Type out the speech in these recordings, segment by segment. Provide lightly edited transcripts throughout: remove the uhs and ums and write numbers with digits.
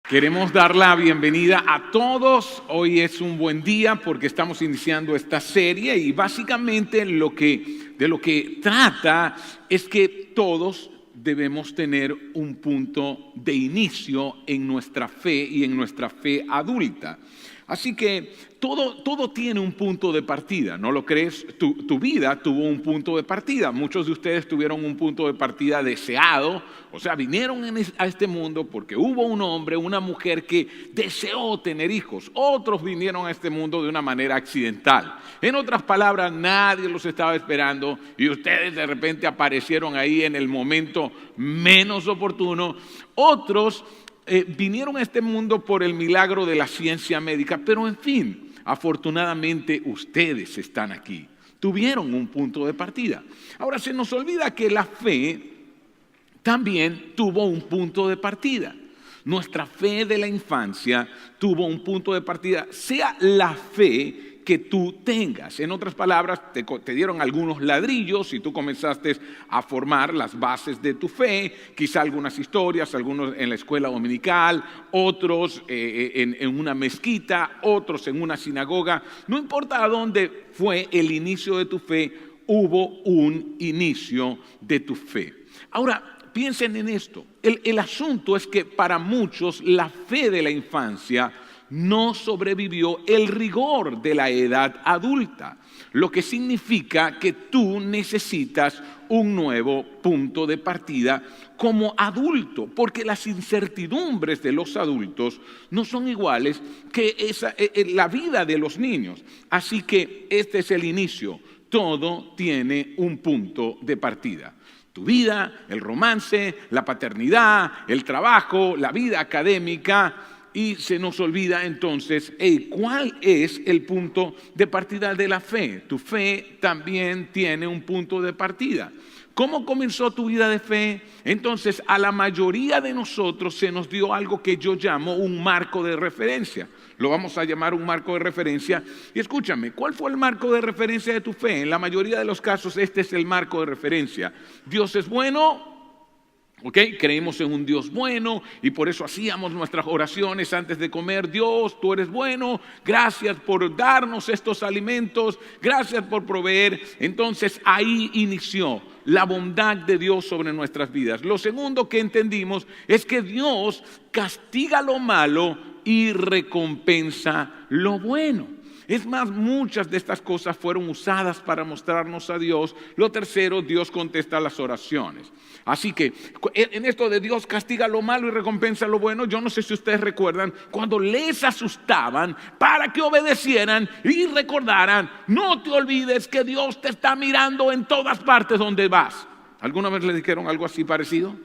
Queremos dar la bienvenida a todos. Hoy es un buen día porque estamos iniciando esta serie y básicamente de lo que trata es que todos debemos tener un punto de inicio en nuestra fe y en nuestra fe adulta. Así que todo tiene un punto de partida, ¿no lo crees? Tu vida tuvo un punto de partida. Muchos de ustedes tuvieron un punto de partida deseado, o sea, vinieron a este mundo porque hubo un hombre, una mujer que deseó tener hijos. Otros vinieron a este mundo de una manera accidental. En otras palabras, nadie los estaba esperando y ustedes de repente aparecieron ahí en el momento menos oportuno. Otros vinieron a este mundo por el milagro de la ciencia médica, pero en fin, afortunadamente ustedes están aquí, tuvieron un punto de partida. Ahora se nos olvida que la fe también tuvo un punto de partida. Nuestra fe de la infancia tuvo un punto de partida, sea la fe que tú tengas. En otras palabras, te dieron algunos ladrillos y tú comenzaste a formar las bases de tu fe, quizá algunas historias, algunos en la escuela dominical, otros en una mezquita, otros en una sinagoga. No importa a dónde fue el inicio de tu fe, hubo un inicio de tu fe. Ahora, piensen en esto. El asunto es que para muchos la fe de la infancia no sobrevivió el rigor de la edad adulta, lo que significa que tú necesitas un nuevo punto de partida como adulto, porque las incertidumbres de los adultos no son iguales que la vida de los niños. Así que este es el inicio, todo tiene un punto de partida. Tu vida, el romance, la paternidad, el trabajo, la vida académica. Y se nos olvida entonces, ¿cuál es el punto de partida de la fe? Tu fe también tiene un punto de partida. ¿Cómo comenzó tu vida de fe? Entonces, a la mayoría de nosotros se nos dio algo que yo llamo un marco de referencia. Lo vamos a llamar un marco de referencia. Y escúchame, ¿cuál fue el marco de referencia de tu fe? En la mayoría de los casos, este es el marco de referencia. Dios es bueno. Creímos en un Dios bueno y por eso hacíamos nuestras oraciones antes de comer. Dios, tú eres bueno, gracias por darnos estos alimentos, gracias por proveer. Entonces ahí inició la bondad de Dios sobre nuestras vidas. Lo segundo que entendimos es que Dios castiga lo malo y recompensa lo bueno. Es más, muchas de estas cosas fueron usadas para mostrarnos a Dios. Lo tercero, Dios contesta las oraciones. Así que en esto de Dios castiga lo malo y recompensa lo bueno, yo no sé si ustedes recuerdan cuando les asustaban para que obedecieran y recordaran, no te olvides que Dios te está mirando en todas partes donde vas. ¿Alguna vez le dijeron algo así parecido?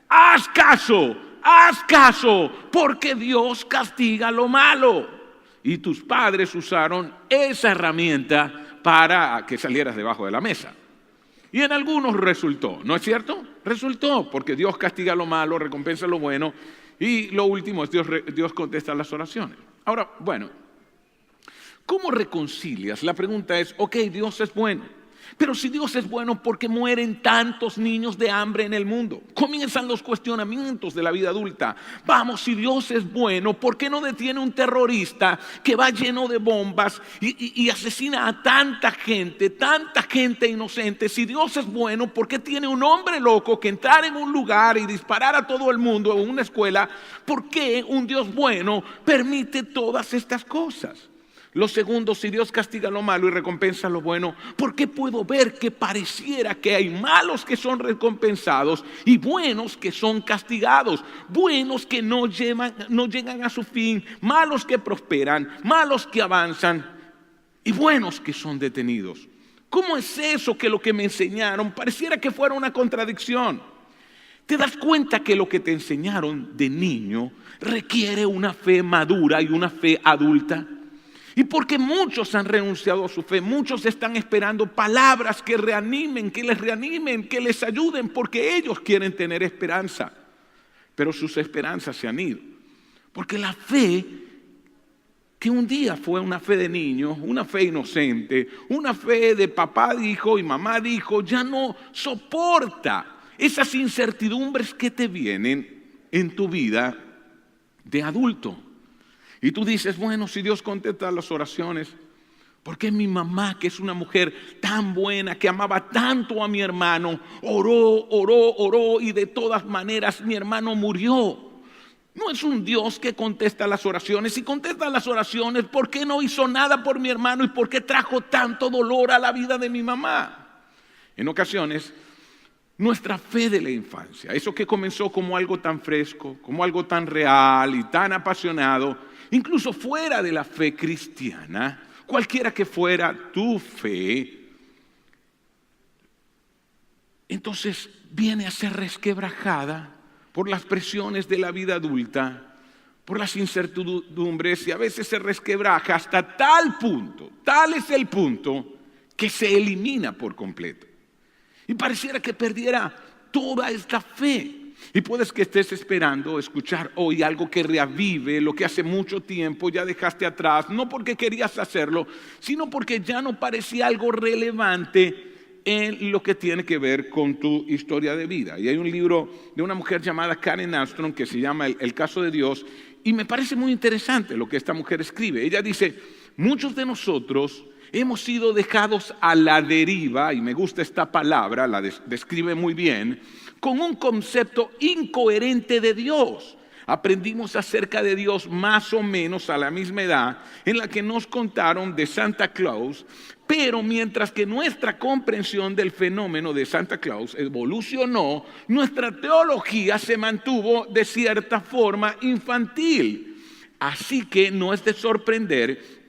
Haz caso, porque Dios castiga lo malo. Y tus padres usaron esa herramienta para que salieras debajo de la mesa. Y en algunos resultó, ¿no es cierto? Resultó, porque Dios castiga lo malo, recompensa lo bueno. Y lo último es Dios contesta las oraciones. Ahora, bueno, ¿cómo reconcilias? La pregunta es, Dios es bueno. Pero si Dios es bueno, ¿por qué mueren tantos niños de hambre en el mundo? Comienzan los cuestionamientos de la vida adulta. Vamos, si Dios es bueno, ¿por qué no detiene un terrorista que va lleno de bombas y asesina a tanta gente inocente? Si Dios es bueno, ¿por qué tiene un hombre loco que entrar en un lugar y disparar a todo el mundo en una escuela? ¿Por qué un Dios bueno permite todas estas cosas? Lo segundo, si Dios castiga lo malo y recompensa lo bueno, ¿por qué puedo ver que pareciera que hay malos que son recompensados y buenos que son castigados? Buenos que no llegan a su fin, malos que prosperan, malos que avanzan y buenos que son detenidos. ¿Cómo es eso que lo que me enseñaron pareciera que fuera una contradicción? ¿Te das cuenta que lo que te enseñaron de niño requiere una fe madura y una fe adulta? Y porque muchos han renunciado a su fe, muchos están esperando palabras que reanimen, que les ayuden, porque ellos quieren tener esperanza. Pero sus esperanzas se han ido. Porque la fe, que un día fue una fe de niño, una fe inocente, una fe de papá dijo y mamá dijo, ya no soporta esas incertidumbres que te vienen en tu vida de adulto. Y tú dices, bueno, si Dios contesta las oraciones, ¿por qué mi mamá, que es una mujer tan buena, que amaba tanto a mi hermano, oró y de todas maneras mi hermano murió? No es un Dios que contesta las oraciones. Si contesta las oraciones, ¿por qué no hizo nada por mi hermano y por qué trajo tanto dolor a la vida de mi mamá? En ocasiones, nuestra fe de la infancia, eso que comenzó como algo tan fresco, como algo tan real y tan apasionado, incluso fuera de la fe cristiana, cualquiera que fuera tu fe, entonces viene a ser resquebrajada por las presiones de la vida adulta, por las incertidumbres, y a veces se resquebraja hasta tal punto, tal es el punto, que se elimina por completo. Y pareciera que perdiera toda esta fe. Y puedes que estés esperando escuchar hoy algo que reavive lo que hace mucho tiempo ya dejaste atrás, no porque querías hacerlo, sino porque ya no parecía algo relevante en lo que tiene que ver con tu historia de vida. Y hay un libro de una mujer llamada Karen Armstrong que se llama El caso de Dios, y me parece muy interesante lo que esta mujer escribe. Ella dice, muchos de nosotros hemos sido dejados a la deriva, y me gusta esta palabra, la describe muy bien, con un concepto incoherente de Dios. Aprendimos acerca de Dios más o menos a la misma edad en la que nos contaron de Santa Claus, pero mientras que nuestra comprensión del fenómeno de Santa Claus evolucionó, nuestra teología se mantuvo de cierta forma infantil. Así que no es de sorprender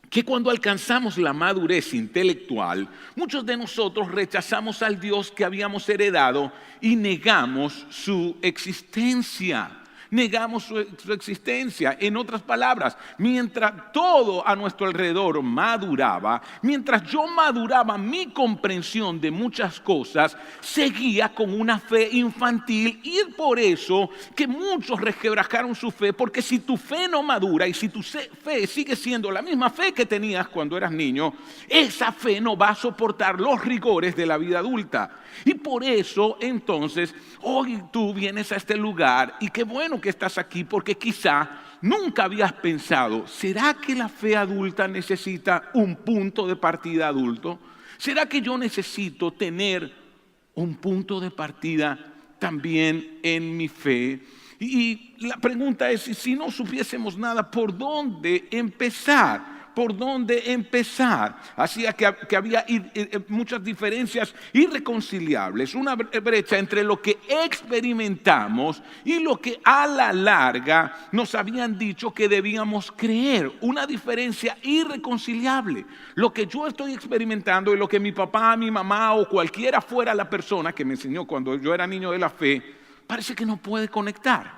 que cuando alcanzamos la madurez intelectual, muchos de nosotros rechazamos al Dios que habíamos heredado y negamos su existencia. Negamos su existencia. En otras palabras, mientras todo a nuestro alrededor maduraba, mientras yo maduraba mi comprensión de muchas cosas, seguía con una fe infantil, y es por eso que muchos resquebrajaron su fe, porque si tu fe no madura y si tu fe sigue siendo la misma fe que tenías cuando eras niño, esa fe no va a soportar los rigores de la vida adulta. Y por eso entonces hoy tú vienes a este lugar, y qué bueno que estás aquí, porque quizá nunca habías pensado, ¿será que la fe adulta necesita un punto de partida adulto? ¿Será que yo necesito tener un punto de partida también en mi fe? Y la pregunta es, si no supiésemos nada, ¿por dónde empezar? ¿Por dónde empezar? Hacía que había muchas diferencias irreconciliables, una brecha entre lo que experimentamos y lo que a la larga nos habían dicho que debíamos creer, una diferencia irreconciliable. Lo que yo estoy experimentando y lo que mi papá, mi mamá o cualquiera fuera la persona que me enseñó cuando yo era niño de la fe, parece que no puede conectar,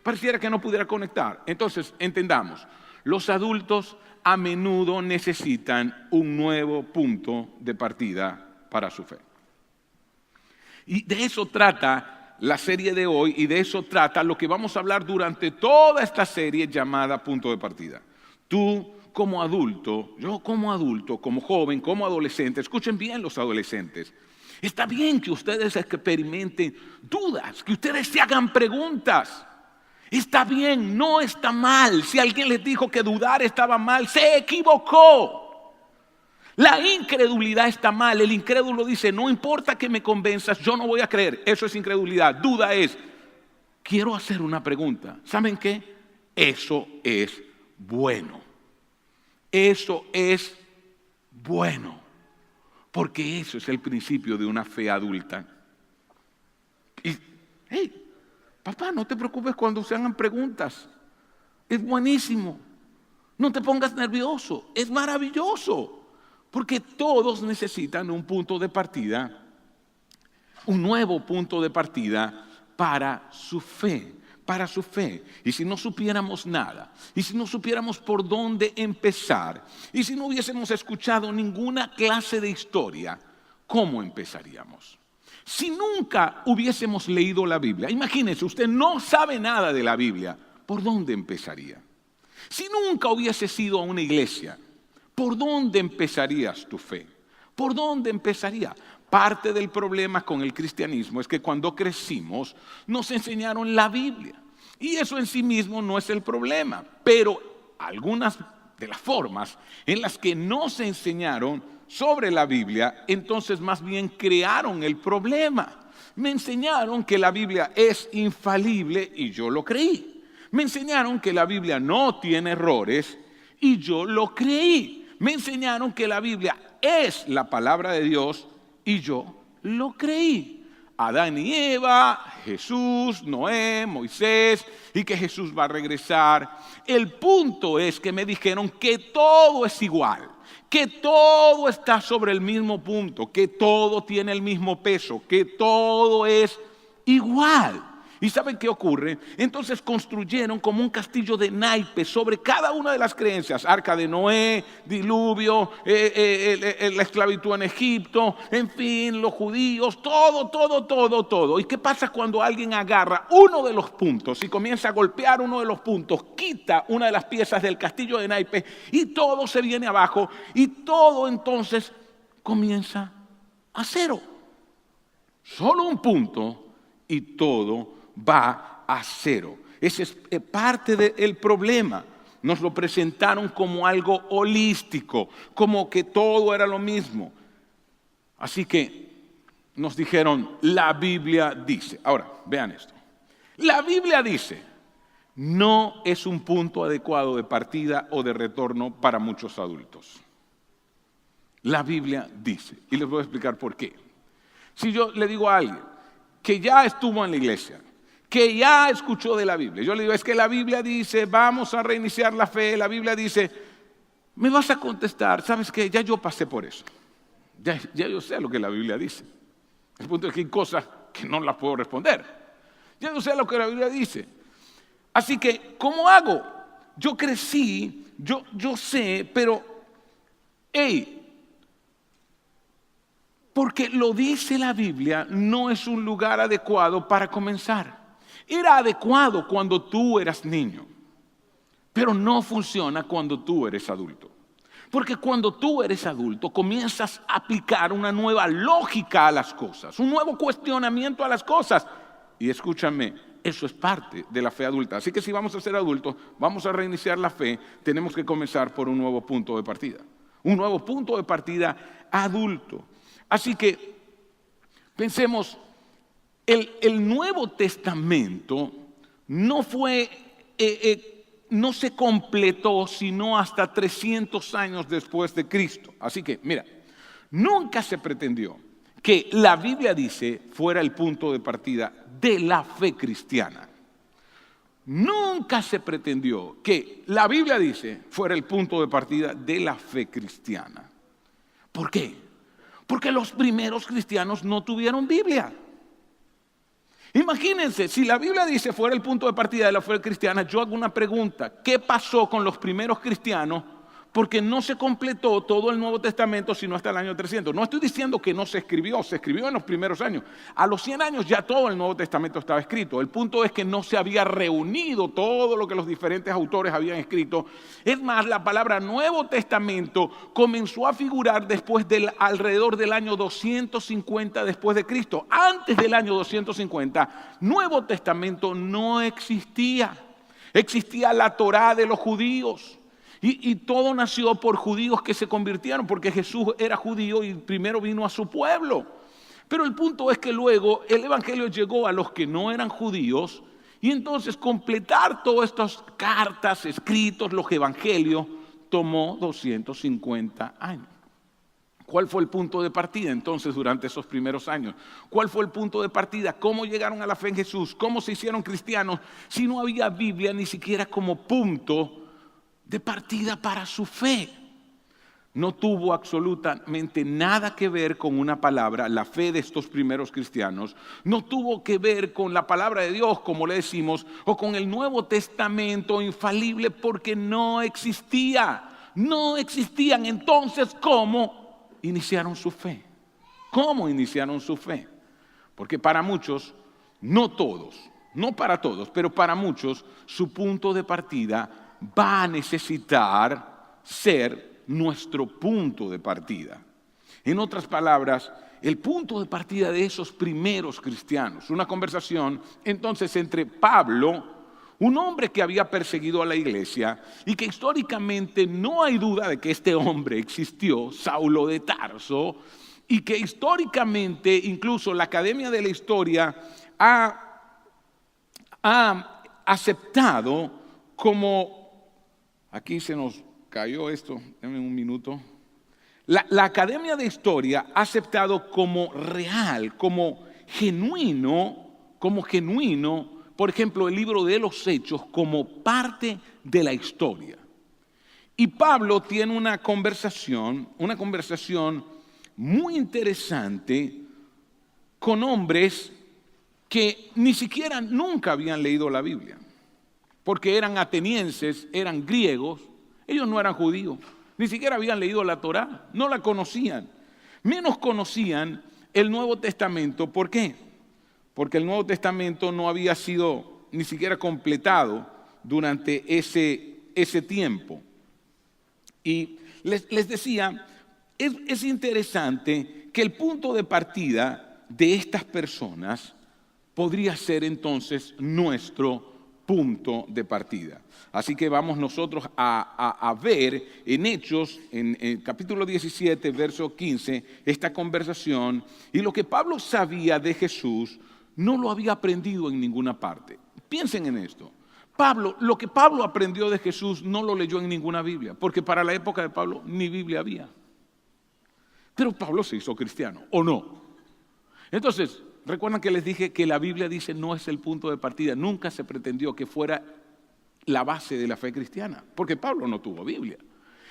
pareciera que no pudiera conectar. Entonces, entendamos, los adultos a menudo necesitan un nuevo punto de partida para su fe. Y de eso trata la serie de hoy, y de eso trata lo que vamos a hablar durante toda esta serie llamada Punto de Partida. Tú como adulto, yo como adulto, como joven, como adolescente, escuchen bien los adolescentes, está bien que ustedes experimenten dudas, que ustedes se hagan preguntas. Está bien, no está mal. Si alguien les dijo que dudar estaba mal, se equivocó. La incredulidad está mal. El incrédulo dice, no importa que me convenzas, yo no voy a creer. Eso es incredulidad. Duda es, quiero hacer una pregunta. ¿Saben qué? Eso es bueno. Eso es bueno. Porque eso es el principio de una fe adulta. Y, hey, papá, no te preocupes cuando se hagan preguntas. Es buenísimo. No te pongas nervioso. Es maravilloso. Porque todos necesitan un punto de partida, un nuevo punto de partida para su fe. Para su fe. Y si no supiéramos nada, y si no supiéramos por dónde empezar, y si no hubiésemos escuchado ninguna clase de historia, ¿cómo empezaríamos? Si nunca hubiésemos leído la Biblia, imagínense, usted no sabe nada de la Biblia, ¿por dónde empezaría? Si nunca hubieses ido a una iglesia, ¿por dónde empezarías tu fe? ¿Por dónde empezaría? parte del problema con el cristianismo es que cuando crecimos nos enseñaron la Biblia. Y eso en sí mismo no es el problema, pero algunas de las formas en las que no se enseñaron sobre la Biblia, entonces más bien crearon el problema. Me enseñaron que la Biblia es infalible y yo lo creí. Me enseñaron que la Biblia no tiene errores y yo lo creí. Me enseñaron que la Biblia es la palabra de Dios y yo lo creí. Adán y Eva, Jesús, Noé, Moisés, y que Jesús va a regresar. El punto es que me dijeron que todo es igual, que todo está sobre el mismo punto, que todo tiene el mismo peso, que todo es igual. ¿Y saben qué ocurre? Entonces construyeron como un castillo de naipes sobre cada una de las creencias. Arca de Noé, diluvio, la esclavitud en Egipto, en fin, los judíos, todo. ¿Y qué pasa cuando alguien agarra uno de los puntos y comienza a golpear uno de los puntos, quita una de las piezas del castillo de naipes y todo se viene abajo y todo entonces comienza a cero? Solo un punto y todo va a cero. Ese es parte del problema. Nos lo presentaron como algo holístico, como que todo era lo mismo. Así que nos dijeron, la Biblia dice. Ahora, vean esto. La Biblia dice, no es un punto adecuado de partida o de retorno para muchos adultos. La Biblia dice, y les voy a explicar por qué. Si yo le digo a alguien que ya estuvo en la iglesia, que ya escuchó de la Biblia, yo le digo, es que la Biblia dice, vamos a reiniciar la fe, la Biblia dice, me vas a contestar, ¿sabes qué? Ya yo pasé por eso, ya yo sé lo que la Biblia dice. El punto es que hay cosas que no las puedo responder, ya yo sé lo que la Biblia dice. Así que, ¿cómo hago? Yo crecí, yo sé, pero, porque lo dice la Biblia, no es un lugar adecuado para comenzar. Era adecuado cuando tú eras niño, pero no funciona cuando tú eres adulto. Porque cuando tú eres adulto comienzas a aplicar una nueva lógica a las cosas, un nuevo cuestionamiento a las cosas. Y escúchame, eso es parte de la fe adulta. Así que si vamos a ser adultos, vamos a reiniciar la fe, tenemos que comenzar por un nuevo punto de partida. Un nuevo punto de partida adulto. Así que pensemos, el Nuevo Testamento no se completó sino hasta 300 años después de Cristo. Así que, mira, nunca se pretendió que la Biblia dice fuera el punto de partida de la fe cristiana. Nunca se pretendió que la Biblia dice fuera el punto de partida de la fe cristiana. ¿Por qué? Porque los primeros cristianos no tuvieron Biblia. Imagínense, si la Biblia dice fuera el punto de partida de la fe cristiana, yo hago una pregunta. ¿Qué pasó con los primeros cristianos? Porque no se completó todo el Nuevo Testamento sino hasta el año 300. No estoy diciendo que no se escribió en los primeros años. A los 100 años ya todo el Nuevo Testamento estaba escrito. El punto es que no se había reunido todo lo que los diferentes autores habían escrito. Es más, la palabra Nuevo Testamento comenzó a figurar alrededor del año 250 después de Cristo. Antes del año 250, Nuevo Testamento no existía. Existía la Torá de los judíos. Y todo nació por judíos que se convirtieron, porque Jesús era judío y primero vino a su pueblo. Pero el punto es que luego el evangelio llegó a los que no eran judíos y entonces completar todas estas cartas, escritos, los evangelios, tomó 250 años. ¿Cuál fue el punto de partida entonces durante esos primeros años? ¿Cuál fue el punto de partida? ¿Cómo llegaron a la fe en Jesús? ¿Cómo se hicieron cristianos si no había Biblia ni siquiera como punto de partida para su fe? No tuvo absolutamente nada que ver con una palabra, la fe de estos primeros cristianos. No tuvo que ver con la palabra de Dios, como le decimos, o con el Nuevo Testamento infalible, porque no existía. No existían. Entonces, ¿cómo iniciaron su fe? ¿Cómo iniciaron su fe? Porque para muchos, no todos, no para todos, pero para muchos, su punto de partida va a necesitar ser nuestro punto de partida. En otras palabras, el punto de partida de esos primeros cristianos. Una conversación entonces entre Pablo, un hombre que había perseguido a la iglesia y que históricamente no hay duda de que este hombre existió, Saulo de Tarso, y que históricamente incluso la Academia de la Historia ha aceptado como, aquí se nos cayó esto, denme un minuto. La Academia de Historia ha aceptado como real, como genuino, por ejemplo, el libro de los Hechos como parte de la historia. Y Pablo tiene una conversación muy interesante con hombres que ni siquiera nunca habían leído la Biblia, porque eran atenienses, eran griegos, ellos no eran judíos. Ni siquiera habían leído la Torá, no la conocían. Menos conocían el Nuevo Testamento. ¿Por qué? Porque el Nuevo Testamento no había sido ni siquiera completado durante ese tiempo. Y les decía, es interesante que el punto de partida de estas personas podría ser entonces nuestro punto de partida. Así que vamos nosotros a ver en Hechos, en capítulo 17, verso 15, esta conversación. Y lo que Pablo sabía de Jesús no lo había aprendido en ninguna parte. Piensen en esto. Lo que Pablo aprendió de Jesús no lo leyó en ninguna Biblia, porque para la época de Pablo ni Biblia había. Pero Pablo se hizo cristiano, ¿o no? Entonces, recuerdan que les dije que la Biblia dice no es el punto de partida. Nunca se pretendió que fuera la base de la fe cristiana, porque Pablo no tuvo Biblia.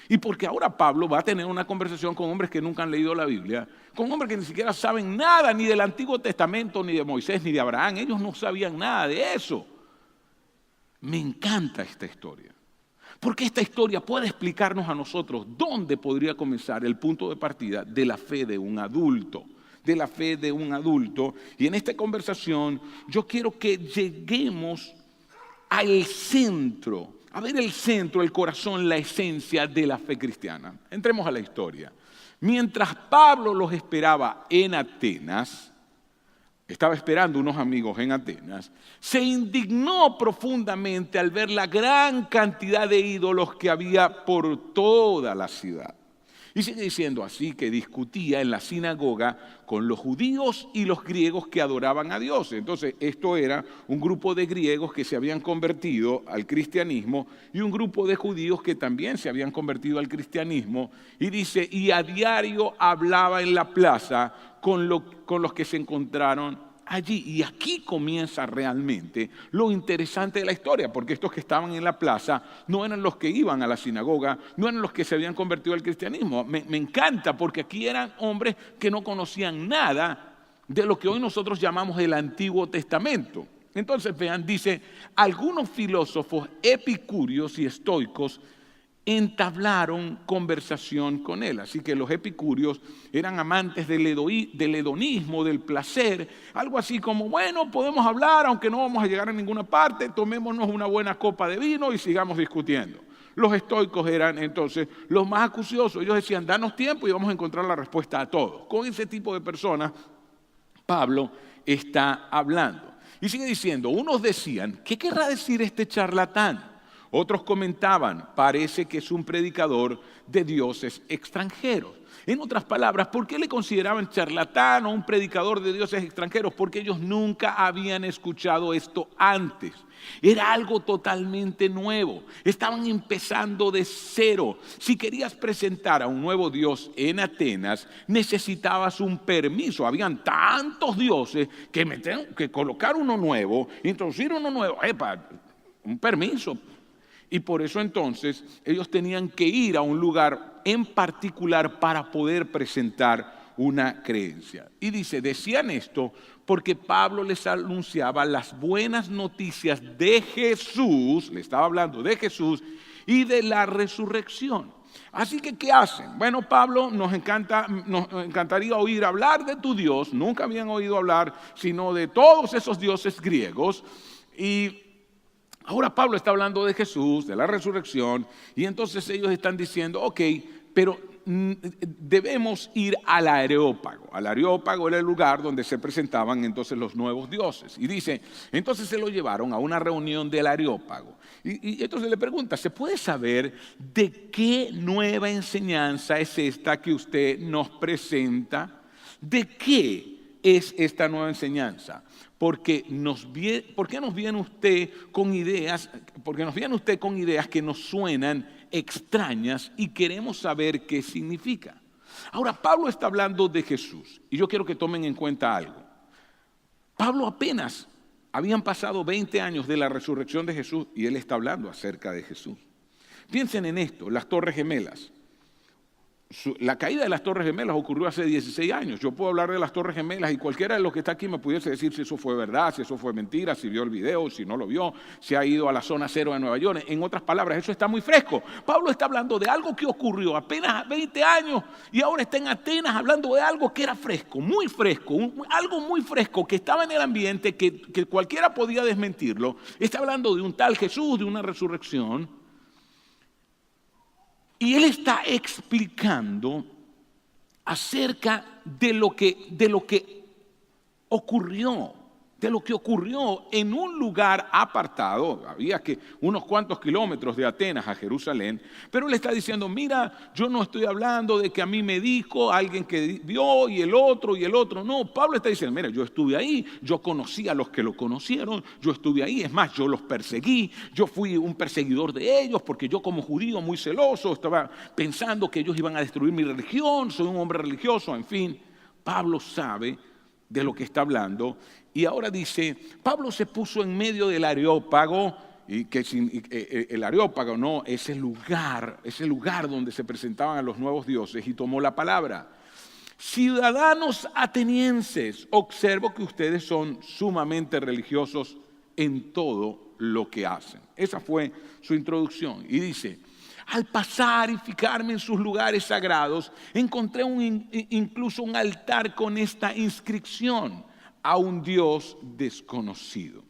Y porque ahora Pablo va a tener una conversación con hombres que nunca han leído la Biblia, con hombres que ni siquiera saben nada ni del Antiguo Testamento, ni de Moisés, ni de Abraham. Ellos no sabían nada de eso. Me encanta esta historia, porque esta historia puede explicarnos a nosotros dónde podría comenzar el punto de partida de la fe de un adulto. Y en esta conversación yo quiero que lleguemos al centro, a ver el centro, el corazón, la esencia de la fe cristiana. Entremos a la historia. Mientras Pablo los esperaba en Atenas, estaba esperando unos amigos en Atenas, se indignó profundamente al ver la gran cantidad de ídolos que había por toda la ciudad. Y sigue diciendo así que discutía en la sinagoga con los judíos y los griegos que adoraban a Dios. Entonces esto era un grupo de griegos que se habían convertido al cristianismo y un grupo de judíos que también se habían convertido al cristianismo. Y dice, y a diario hablaba en la plaza con los que se encontraron allí. Y aquí comienza realmente lo interesante de la historia, porque estos que estaban en la plaza no eran los que iban a la sinagoga, no eran los que se habían convertido al cristianismo. Me encanta porque aquí eran hombres que no conocían nada de lo que hoy nosotros llamamos el Antiguo Testamento. Entonces vean, dice, algunos filósofos epicúreos y estoicos entablaron conversación con él. Así que los epicúreos eran amantes del hedonismo, del placer, algo así como, bueno, podemos hablar aunque no vamos a llegar a ninguna parte, tomémonos una buena copa de vino y sigamos discutiendo. Los estoicos eran entonces los más acuciosos. Ellos decían, danos tiempo y vamos a encontrar la respuesta a todo. Con ese tipo de personas Pablo está hablando. Y sigue diciendo, unos decían, ¿qué querrá decir este charlatán? Otros comentaban, parece que es un predicador de dioses extranjeros. En otras palabras, ¿por qué le consideraban charlatán o un predicador de dioses extranjeros? Porque ellos nunca habían escuchado esto antes. Era algo totalmente nuevo. Estaban empezando de cero. Si querías presentar a un nuevo dios en Atenas, necesitabas un permiso. Habían tantos dioses que colocar uno nuevo, introducir uno nuevo, un permiso. Y por eso entonces ellos tenían que ir a un lugar en particular para poder presentar una creencia. Y dice, decían esto porque Pablo les anunciaba las buenas noticias de Jesús, le estaba hablando de Jesús y de la resurrección. Así que, ¿qué hacen? Bueno, Pablo, nos encantaría oír hablar de tu Dios. Nunca habían oído hablar sino de todos esos dioses griegos. Y ahora Pablo está hablando de Jesús, de la resurrección, y entonces ellos están diciendo, ok, pero debemos ir al Areópago. Al Areópago era el lugar donde se presentaban entonces los nuevos dioses. Y dice, entonces se lo llevaron a una reunión del Areópago. Y entonces le pregunta, ¿se puede saber de qué nueva enseñanza es esta que usted nos presenta? ¿De qué es esta nueva enseñanza? ¿Por qué nos viene usted con ideas? Porque nos viene usted con ideas que nos suenan extrañas y queremos saber qué significa. Ahora, Pablo está hablando de Jesús y yo quiero que tomen en cuenta algo. Pablo apenas habían pasado 20 años de la resurrección de Jesús y él está hablando acerca de Jesús. Piensen en esto, las Torres Gemelas. La caída de las Torres Gemelas ocurrió hace 16 años. Yo puedo hablar de las Torres Gemelas y cualquiera de los que está aquí me pudiese decir si eso fue verdad, si eso fue mentira, si vio el video, si no lo vio, si ha ido a la zona cero de Nueva York. En otras palabras, eso está muy fresco. Pablo está hablando de algo que ocurrió apenas 20 años y ahora está en Atenas hablando de algo que era fresco, algo muy fresco que estaba en el ambiente, que cualquiera podía desmentirlo. Está hablando de un tal Jesús, de una resurrección. Y él está explicando acerca de lo que ocurrió en un lugar apartado. Había que unos cuantos kilómetros de Atenas a Jerusalén, pero él está diciendo, mira, yo no estoy hablando de que a mí me dijo alguien que vio y el otro. No, Pablo está diciendo, mira, yo estuve ahí, yo conocí a los que lo conocieron, yo estuve ahí, es más, yo los perseguí, yo fui un perseguidor de ellos porque yo como judío muy celoso estaba pensando que ellos iban a destruir mi religión, soy un hombre religioso, en fin. Pablo sabe de lo que está hablando. Y ahora dice, Pablo se puso en medio del Areópago, y que el Areópago no, ese lugar donde se presentaban a los nuevos dioses, y tomó la palabra. Ciudadanos atenienses, observo que ustedes son sumamente religiosos en todo lo que hacen. Esa fue su introducción. Y dice, al pasar y fijarme en sus lugares sagrados, encontré incluso un altar con esta inscripción: a un Dios desconocido.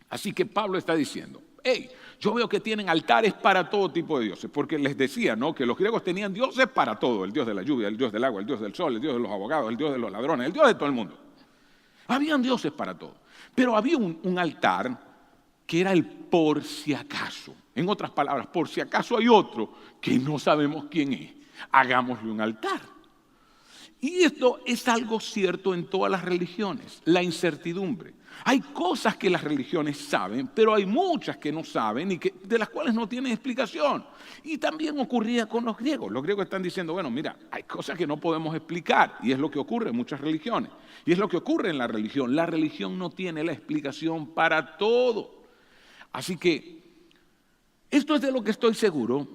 Así que Pablo está diciendo, hey, yo veo que tienen altares para todo tipo de dioses, porque les decía, ¿no?, que los griegos tenían dioses para todo: el dios de la lluvia, el dios del agua, el dios del sol, el dios de los abogados, el dios de los ladrones, el dios de todo el mundo. Habían dioses para todo, pero había un altar que era el por si acaso. En otras palabras, por si acaso hay otro que no sabemos quién es, hagámosle un altar. Y esto es algo cierto en todas las religiones, la incertidumbre. Hay cosas que las religiones saben, pero hay muchas que no saben y de las cuales no tienen explicación. Y también ocurría con los griegos. Los griegos están diciendo, bueno, mira, hay cosas que no podemos explicar, y es lo que ocurre en muchas religiones. Y es lo que ocurre en la religión. La religión no tiene la explicación para todo. Así que esto es de lo que estoy seguro,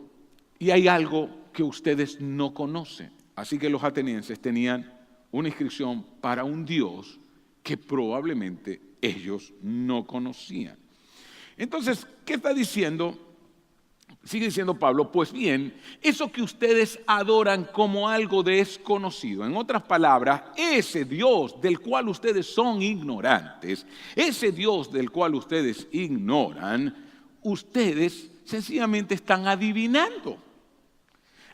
y hay algo que ustedes no conocen. Así que los atenienses tenían una inscripción para un Dios que probablemente ellos no conocían. Entonces, ¿qué está diciendo? Sigue diciendo Pablo, pues bien, eso que ustedes adoran como algo desconocido, en otras palabras, ese Dios del cual ustedes son ignorantes, ese Dios del cual ustedes ignoran, ustedes sencillamente están adivinando.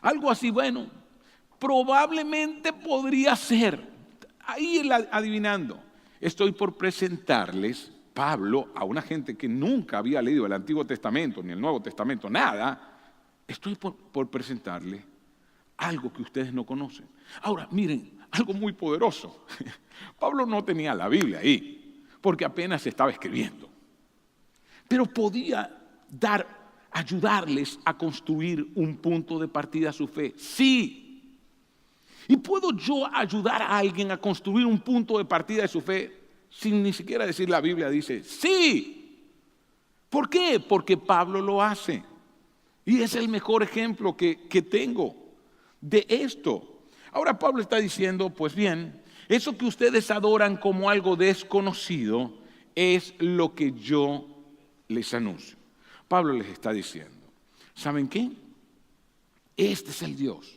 Algo así, bueno, probablemente podría ser. Ahí adivinando. Estoy por presentarles, Pablo, a una gente que nunca había leído el Antiguo Testamento, ni el Nuevo Testamento, nada. Estoy por presentarles algo que ustedes no conocen. Ahora, miren, algo muy poderoso. Pablo no tenía la Biblia ahí, porque apenas se estaba escribiendo. Pero podía ayudarles a construir un punto de partida a su fe. Sí. ¿Y puedo yo ayudar a alguien a construir un punto de partida de su fe sin ni siquiera decir la Biblia? Dice, sí. ¿Por qué? Porque Pablo lo hace. Y es el mejor ejemplo que tengo de esto. Ahora Pablo está diciendo, pues bien, eso que ustedes adoran como algo desconocido es lo que yo les anuncio. Pablo les está diciendo, ¿saben qué? Este es el Dios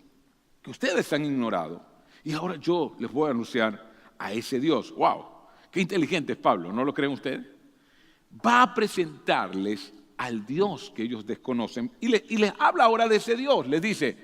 que ustedes han ignorado, y ahora yo les voy a anunciar a ese Dios. ¡Wow! ¡Qué inteligente es Pablo! ¿No lo creen ustedes? Va a presentarles al Dios que ellos desconocen y les habla ahora de ese Dios. Les dice,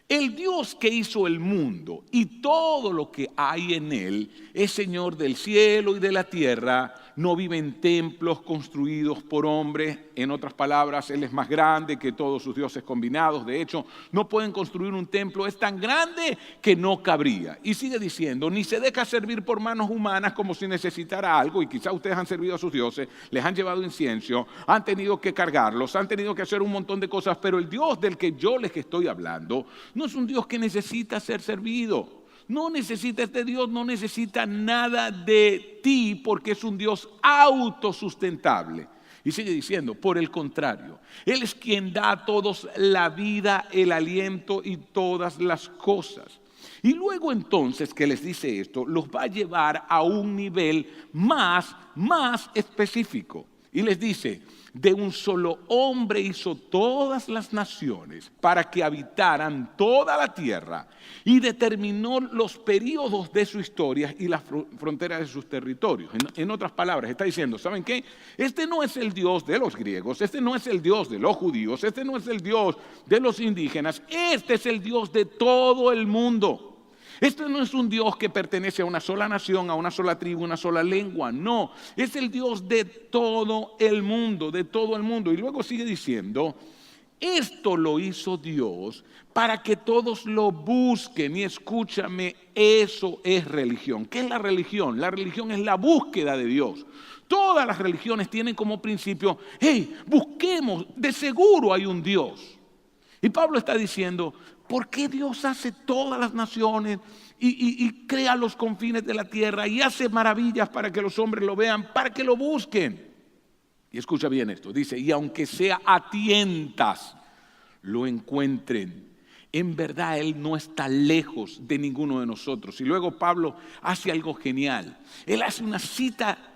El Dios que hizo el mundo y todo lo que hay en él es Señor del cielo y de la tierra, no vive en templos construidos por hombres. En otras palabras, Él es más grande que todos sus dioses combinados. De hecho, no pueden construir un templo, es tan grande que no cabría. Y sigue diciendo, ni se deja servir por manos humanas como si necesitara algo. Y quizá ustedes han servido a sus dioses, les han llevado incienso, han tenido que cargarlos, han tenido que hacer un montón de cosas. Pero el Dios del que yo les estoy hablando no es un Dios que necesita ser servido. No necesita este Dios, no necesita nada de ti porque es un Dios autosustentable. Y sigue diciendo, por el contrario, Él es quien da a todos la vida, el aliento y todas las cosas. Y luego entonces que les dice esto, los va a llevar a un nivel más específico. Y les dice, de un solo hombre hizo todas las naciones para que habitaran toda la tierra y determinó los períodos de su historia y las fronteras de sus territorios. En otras palabras, está diciendo, ¿saben qué? Este no es el Dios de los griegos, este no es el Dios de los judíos, este no es el Dios de los indígenas, este es el Dios de todo el mundo. Este no es un Dios que pertenece a una sola nación, a una sola tribu, una sola lengua. No, es el Dios de todo el mundo, de todo el mundo. Y luego sigue diciendo, esto lo hizo Dios para que todos lo busquen. Y escúchame, eso es religión. ¿Qué es la religión? La religión es la búsqueda de Dios. Todas las religiones tienen como principio, hey, busquemos, de seguro hay un Dios. Y Pablo está diciendo, ¿por qué Dios hace todas las naciones y crea los confines de la tierra y hace maravillas para que los hombres lo vean, para que lo busquen? Y escucha bien esto, dice, y aunque sea a tientas, lo encuentren. En verdad Él no está lejos de ninguno de nosotros. Y luego Pablo hace algo genial. Él hace una cita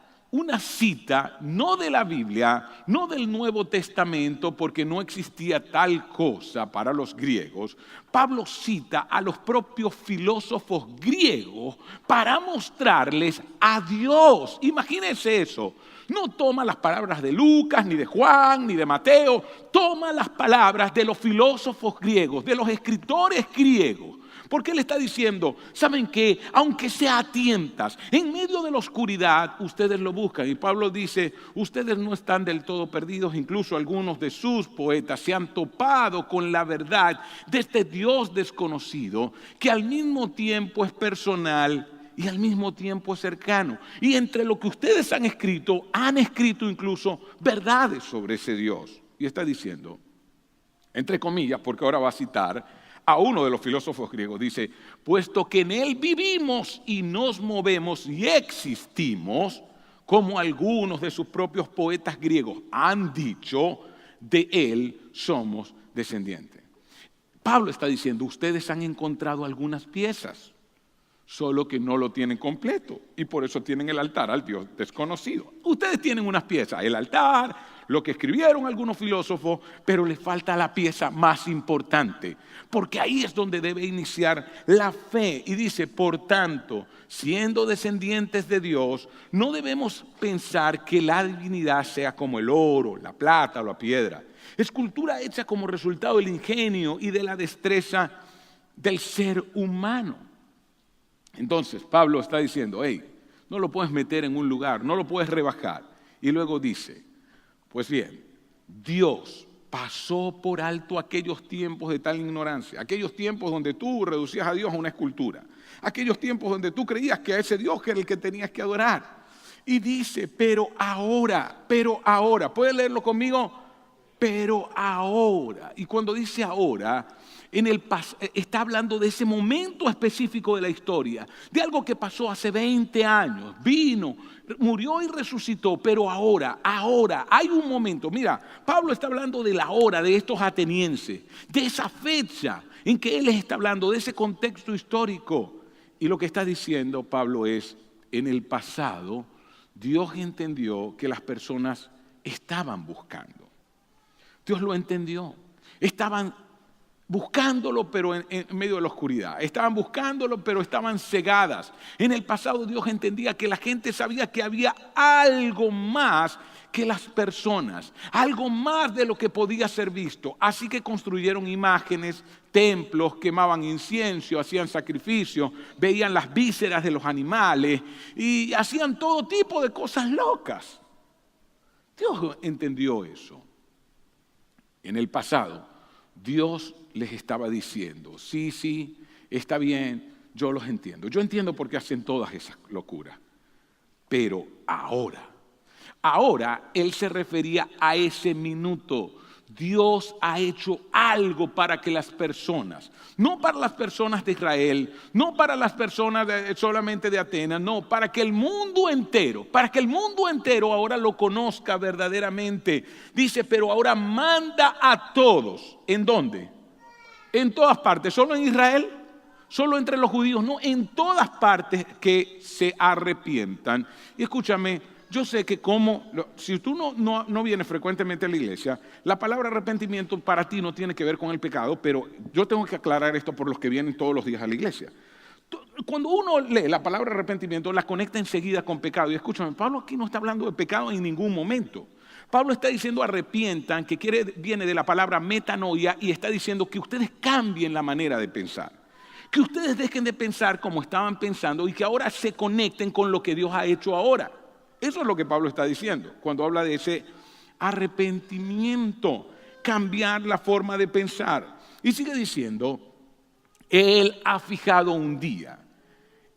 no de la Biblia, no del Nuevo Testamento, porque no existía tal cosa para los griegos. Pablo cita a los propios filósofos griegos para mostrarles a Dios. Imagínense eso. No toma las palabras de Lucas, ni de Juan, ni de Mateo. Toma las palabras de los filósofos griegos, de los escritores griegos. Porque él está diciendo, ¿saben qué? Aunque sea a tientas, en medio de la oscuridad, ustedes lo buscan. Y Pablo dice, ustedes no están del todo perdidos. Incluso algunos de sus poetas se han topado con la verdad de este Dios desconocido, que al mismo tiempo es personal y al mismo tiempo es cercano. Y entre lo que ustedes han escrito incluso verdades sobre ese Dios. Y está diciendo, entre comillas, porque ahora va a citar a uno de los filósofos griegos, dice, puesto que en Él vivimos y nos movemos y existimos, como algunos de sus propios poetas griegos han dicho, de Él somos descendientes. Pablo está diciendo, ustedes han encontrado algunas piezas, solo que no lo tienen completo y por eso tienen el altar al Dios desconocido. Ustedes tienen unas piezas, el altar, lo que escribieron algunos filósofos, pero les falta la pieza más importante, porque ahí es donde debe iniciar la fe. Y dice, por tanto, siendo descendientes de Dios, no debemos pensar que la divinidad sea como el oro, la plata o la piedra. Escultura hecha como resultado del ingenio y de la destreza del ser humano. Entonces Pablo está diciendo, hey, no lo puedes meter en un lugar, no lo puedes rebajar. Y luego dice, pues bien, Dios pasó por alto aquellos tiempos de tal ignorancia, aquellos tiempos donde tú reducías a Dios a una escultura, aquellos tiempos donde tú creías que a ese Dios que era el que tenías que adorar. Y dice, pero ahora, ¿puedes leerlo conmigo? Pero ahora, y cuando dice ahora, está hablando de ese momento específico de la historia, de algo que pasó hace 20 años, vino, murió y resucitó, pero ahora, hay un momento. Mira, Pablo está hablando de la hora de estos atenienses, de esa fecha en que él les está hablando, de ese contexto histórico. Y lo que está diciendo Pablo es, en el pasado, Dios entendió que las personas estaban buscando. Dios lo entendió. Estaban buscándolo, pero en medio de la oscuridad. Estaban buscándolo, pero estaban cegadas. En el pasado Dios entendía que la gente sabía que había algo más que las personas, algo más de lo que podía ser visto. Así que construyeron imágenes, templos, quemaban incienso, hacían sacrificios, veían las vísceras de los animales y hacían todo tipo de cosas locas. Dios entendió eso. En el pasado, Dios les estaba diciendo, sí, está bien, yo los entiendo. Yo entiendo por qué hacen todas esas locuras. Pero ahora Él se refería a ese minuto. Dios ha hecho algo para que las personas, no para las personas de Israel, no para las personas solamente de Atenas, no, para que el mundo entero ahora lo conozca verdaderamente. Dice, pero ahora manda a todos. ¿En dónde? En todas partes. ¿Solo en Israel? ¿Solo entre los judíos? No, en todas partes que se arrepientan. Y escúchame, yo sé que si tú no vienes frecuentemente a la iglesia, la palabra arrepentimiento para ti no tiene que ver con el pecado, pero yo tengo que aclarar esto por los que vienen todos los días a la iglesia. Cuando uno lee la palabra arrepentimiento, la conecta enseguida con pecado. Y escúchame, Pablo aquí no está hablando de pecado en ningún momento. Pablo está diciendo arrepientan, que viene de la palabra metanoia, y está diciendo que ustedes cambien la manera de pensar. Que ustedes dejen de pensar como estaban pensando y que ahora se conecten con lo que Dios ha hecho ahora. Eso es lo que Pablo está diciendo cuando habla de ese arrepentimiento, cambiar la forma de pensar. Y sigue diciendo, Él ha fijado un día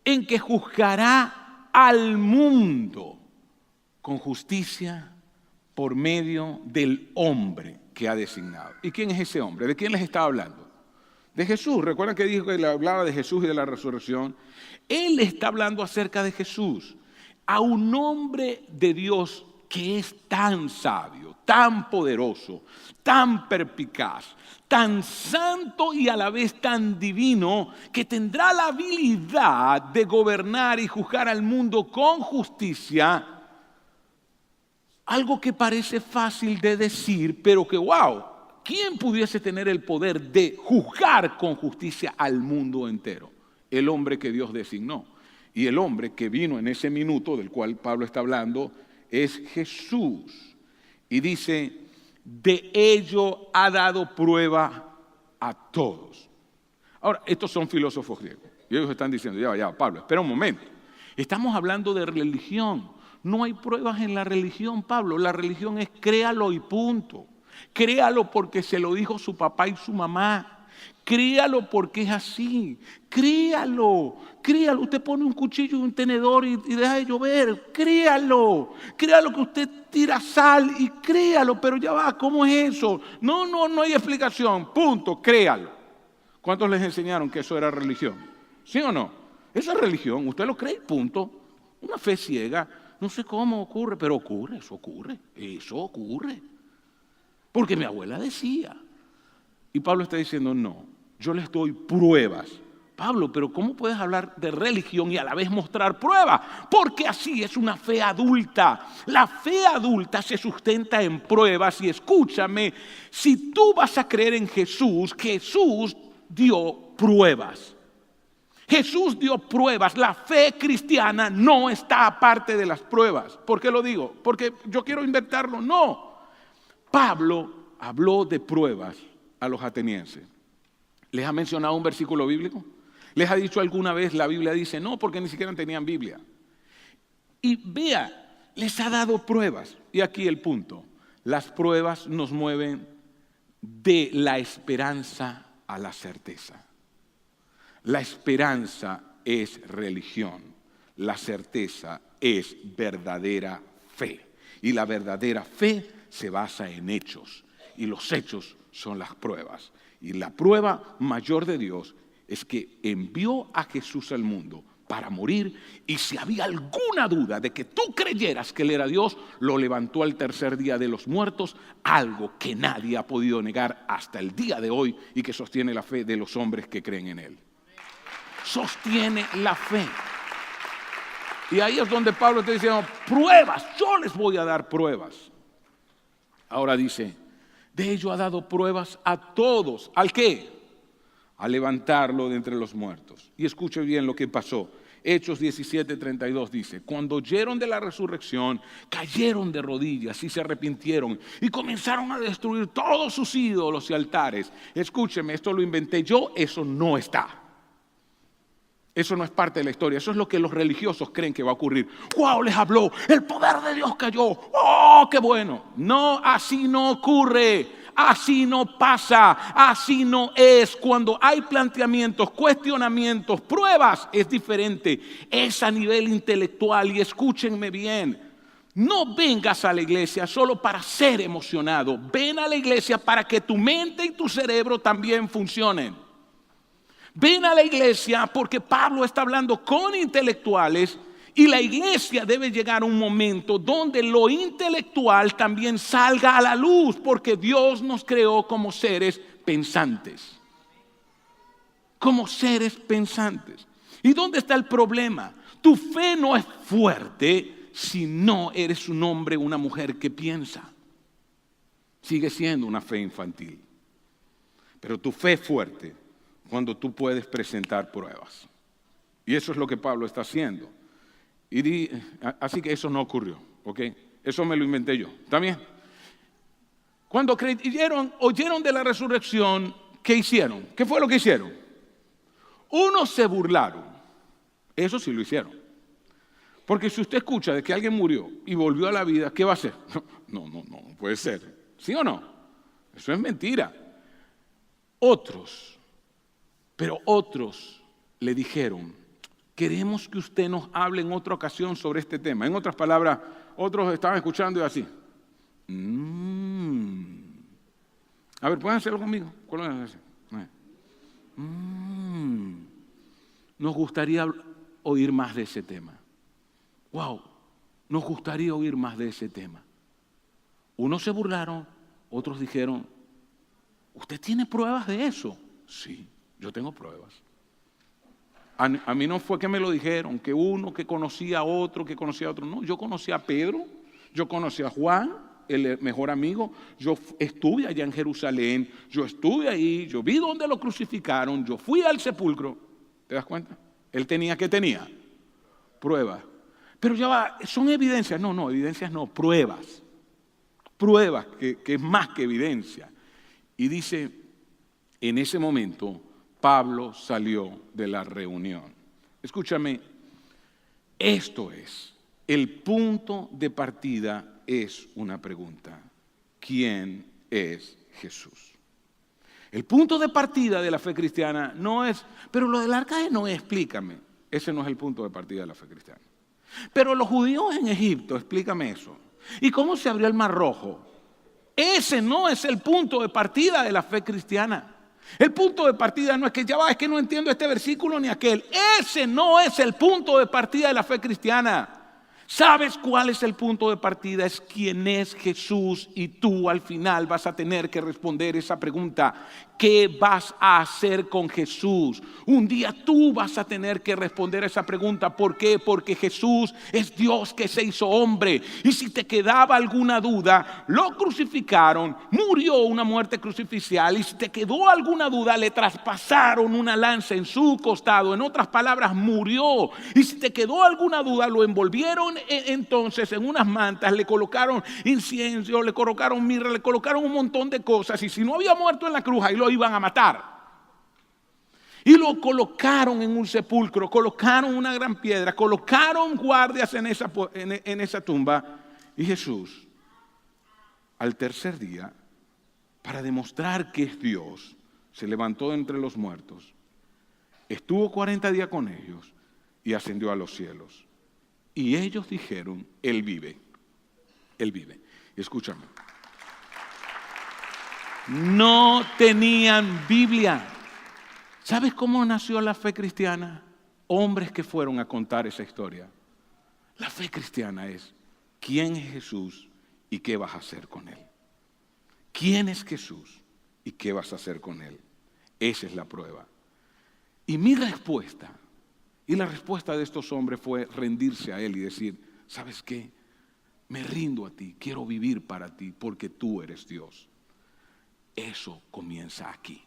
en que juzgará al mundo con justicia por medio del hombre que ha designado. ¿Y quién es ese hombre? ¿De quién les estaba hablando? De Jesús. ¿Recuerdan que dijo que le hablaba de Jesús y de la resurrección? Él está hablando acerca de Jesús. A un hombre de Dios que es tan sabio, tan poderoso, tan perspicaz, tan santo y a la vez tan divino, que tendrá la habilidad de gobernar y juzgar al mundo con justicia. Algo que parece fácil de decir, pero que wow, ¿quién pudiese tener el poder de juzgar con justicia al mundo entero? El hombre que Dios designó. Y el hombre que vino en ese minuto del cual Pablo está hablando es Jesús. Y dice, de ello ha dado prueba a todos. Ahora, estos son filósofos griegos. Y ellos están diciendo, ya, Pablo, espera un momento. Estamos hablando de religión. No hay pruebas en la religión, Pablo. La religión es créalo y punto. Créalo porque se lo dijo su papá y su mamá. Créalo porque es así. Créalo. Usted pone un cuchillo y un tenedor y deja de llover. Créalo que usted tira sal y créalo. Pero ya va, ¿cómo es eso? No hay explicación. Punto, créalo. ¿Cuántos les enseñaron que eso era religión? ¿Sí o no? Eso es religión. Usted lo cree, punto. Una fe ciega. No sé cómo ocurre, pero ocurre. Eso ocurre. Porque mi abuela decía. Y Pablo está diciendo, no, yo les doy pruebas. Pablo, pero ¿cómo puedes hablar de religión y a la vez mostrar pruebas? Porque así es una fe adulta. La fe adulta se sustenta en pruebas y escúchame, si tú vas a creer en Jesús, Jesús dio pruebas. Jesús dio pruebas. La fe cristiana no está aparte de las pruebas. ¿Por qué lo digo? Porque yo quiero inventarlo. No. Pablo habló de pruebas a los atenienses. ¿Les ha mencionado un versículo bíblico? ¿Les ha dicho alguna vez la Biblia dice? No, porque ni siquiera tenían Biblia. Y vea, les ha dado pruebas. Y aquí el punto. Las pruebas nos mueven de la esperanza a la certeza. La esperanza es religión. La certeza es verdadera fe. Y la verdadera fe se basa en hechos. Y los hechos son las pruebas. Y la prueba mayor de Dios es que envió a Jesús al mundo para morir. Y si había alguna duda de que tú creyeras que Él era Dios, lo levantó al tercer día de los muertos. Algo que nadie ha podido negar hasta el día de hoy y que sostiene la fe de los hombres que creen en Él. Sostiene la fe. Y ahí es donde Pablo está diciendo, pruebas, yo les voy a dar pruebas. Ahora dice, de ello ha dado pruebas a todos. ¿Al qué? a levantarlo de entre los muertos. Y escuche bien lo que pasó. Hechos 17:32 dice: cuando oyeron de la resurrección, cayeron de rodillas y se arrepintieron y comenzaron a destruir todos sus ídolos y altares. Escúcheme, esto lo inventé yo, eso no está. Eso no es parte de la historia, eso es lo que los religiosos creen que va a ocurrir. ¡Wow! Les habló, el poder de Dios cayó. ¡Oh, qué bueno! No, así no ocurre, así no pasa, así no es. Cuando hay planteamientos, cuestionamientos, pruebas, es diferente. Es a nivel intelectual y escúchenme bien. No vengas a la iglesia solo para ser emocionado. Ven a la iglesia para que tu mente y tu cerebro también funcionen. Ven a la iglesia porque Pablo está hablando con intelectuales y la iglesia debe llegar a un momento donde lo intelectual también salga a la luz, porque Dios nos creó como seres pensantes. Como seres pensantes. ¿Y dónde está el problema? Tu fe no es fuerte si no eres un hombre o una mujer que piensa. Sigue siendo una fe infantil. Pero tu fe es fuerte cuando tú puedes presentar pruebas. Y eso es lo que Pablo está haciendo. Así que eso no ocurrió, ¿ok? Eso me lo inventé yo, ¿está bien? Cuando oyeron de la resurrección, ¿qué hicieron? ¿Qué fue lo que hicieron? Unos se burlaron, eso sí lo hicieron. Porque si usted escucha de que alguien murió y volvió a la vida, ¿qué va a hacer? No puede ser, ¿sí o no? Eso es mentira. Pero otros le dijeron: queremos que usted nos hable en otra ocasión sobre este tema. En otras palabras, otros estaban escuchando y así. A ver, ¿pueden hacerlo conmigo? Nos gustaría oír más de ese tema. Wow, nos gustaría oír más de ese tema. Unos se burlaron, otros dijeron: ¿usted tiene pruebas de eso? Sí. Yo tengo pruebas. A mí no fue que me lo dijeron, que uno que conocía a otro, que conocía a otro. No, yo conocí a Pedro, yo conocí a Juan, el mejor amigo. Yo estuve allá en Jerusalén, yo estuve ahí, yo vi donde lo crucificaron, yo fui al sepulcro. ¿Te das cuenta? Él tenía, ¿qué tenía? Pruebas. Pero ya va, ¿son evidencias? No, evidencias no, pruebas. Pruebas, que es más que evidencia. Y dice, en ese momento Pablo salió de la reunión. Escúchame, esto es, el punto de partida es una pregunta: ¿quién es Jesús? El punto de partida de la fe cristiana no es, pero lo del arca de Noé, explícame. Ese no es el punto de partida de la fe cristiana. Pero los judíos en Egipto, explícame eso. ¿Y cómo se abrió el Mar Rojo? Ese no es el punto de partida de la fe cristiana. El punto de partida no es que es que no entiendo este versículo ni aquel. Ese no es el punto de partida de la fe cristiana. ¿Sabes cuál es el punto de partida? Es quién es Jesús, y tú al final vas a tener que responder esa pregunta. ¿Qué vas a hacer con Jesús? Un día tú vas a tener que responder esa pregunta. ¿Por qué? Porque Jesús es Dios que se hizo hombre. Y si te quedaba alguna duda, lo crucificaron, murió una muerte crucificial. Y si te quedó alguna duda, le traspasaron una lanza en su costado. En otras palabras, murió. Y si te quedó alguna duda, lo envolvieron entonces en unas mantas, le colocaron incienso, le colocaron mirra, le colocaron un montón de cosas. Y si no había muerto en la cruz, ahí lo iban a matar. Y lo colocaron en un sepulcro, colocaron una gran piedra, colocaron guardias en esa tumba. Y Jesús, al tercer día, para demostrar que es Dios, se levantó de entre los muertos, estuvo 40 días con ellos y ascendió a los cielos. Y ellos dijeron: Él vive, Él vive. Y escúchame, no tenían Biblia. ¿Sabes cómo nació la fe cristiana? Hombres que fueron a contar esa historia. La fe cristiana es: ¿quién es Jesús y qué vas a hacer con Él? ¿Quién es Jesús y qué vas a hacer con Él? Esa es la prueba. Y mi respuesta, y la respuesta de estos hombres, fue rendirse a Él y decir: ¿sabes qué? Me rindo a ti, quiero vivir para ti porque tú eres Dios. Eso comienza aquí.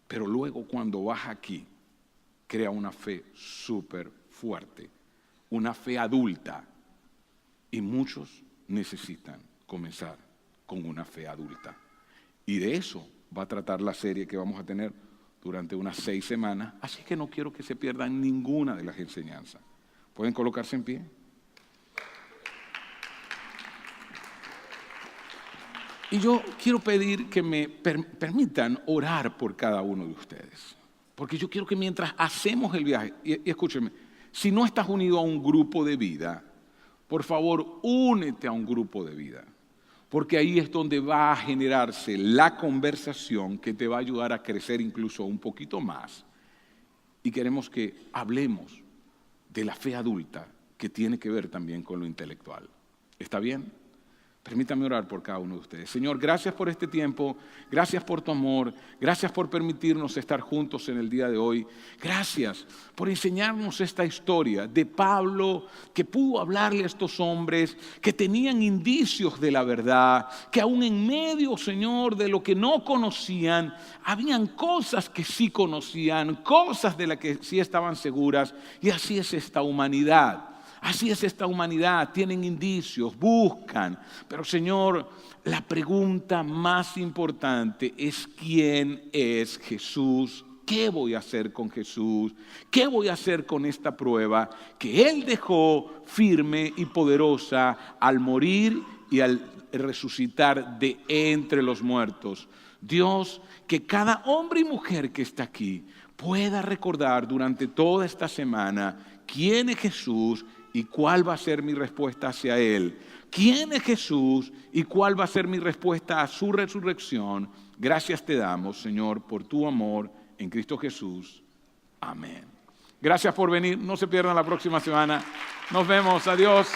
Pero luego cuando vas aquí, crea una fe súper fuerte, una fe adulta. Y muchos necesitan comenzar con una fe adulta. Y de eso va a tratar la serie que vamos a tener durante unas 6 semanas. Así que no quiero que se pierdan ninguna de las enseñanzas. ¿Pueden colocarse en pie? Y yo quiero pedir que me permitan orar por cada uno de ustedes. Porque yo quiero que mientras hacemos el viaje, y escúchenme, si no estás unido a un grupo de vida, por favor, únete a un grupo de vida. Porque ahí es donde va a generarse la conversación que te va a ayudar a crecer incluso un poquito más. Y queremos que hablemos de la fe adulta que tiene que ver también con lo intelectual. ¿Está bien? Permítame orar por cada uno de ustedes. Señor, gracias por este tiempo, gracias por tu amor, gracias por permitirnos estar juntos en el día de hoy. Gracias por enseñarnos esta historia de Pablo que pudo hablarle a estos hombres que tenían indicios de la verdad, que aún en medio, Señor, de lo que no conocían, habían cosas que sí conocían, cosas de las que sí estaban seguras, y así es esta humanidad. Así es esta humanidad, tienen indicios, buscan. Pero Señor, la pregunta más importante es ¿quién es Jesús? ¿Qué voy a hacer con Jesús? ¿Qué voy a hacer con esta prueba que Él dejó firme y poderosa al morir y al resucitar de entre los muertos? Dios, que cada hombre y mujer que está aquí pueda recordar durante toda esta semana quién es Jesús y cuál va a ser mi respuesta hacia Él. ¿Quién es Jesús y cuál va a ser mi respuesta a su resurrección? Gracias te damos, Señor, por tu amor en Cristo Jesús. Amén. Gracias por venir. No se pierdan la próxima semana. Nos vemos. Adiós.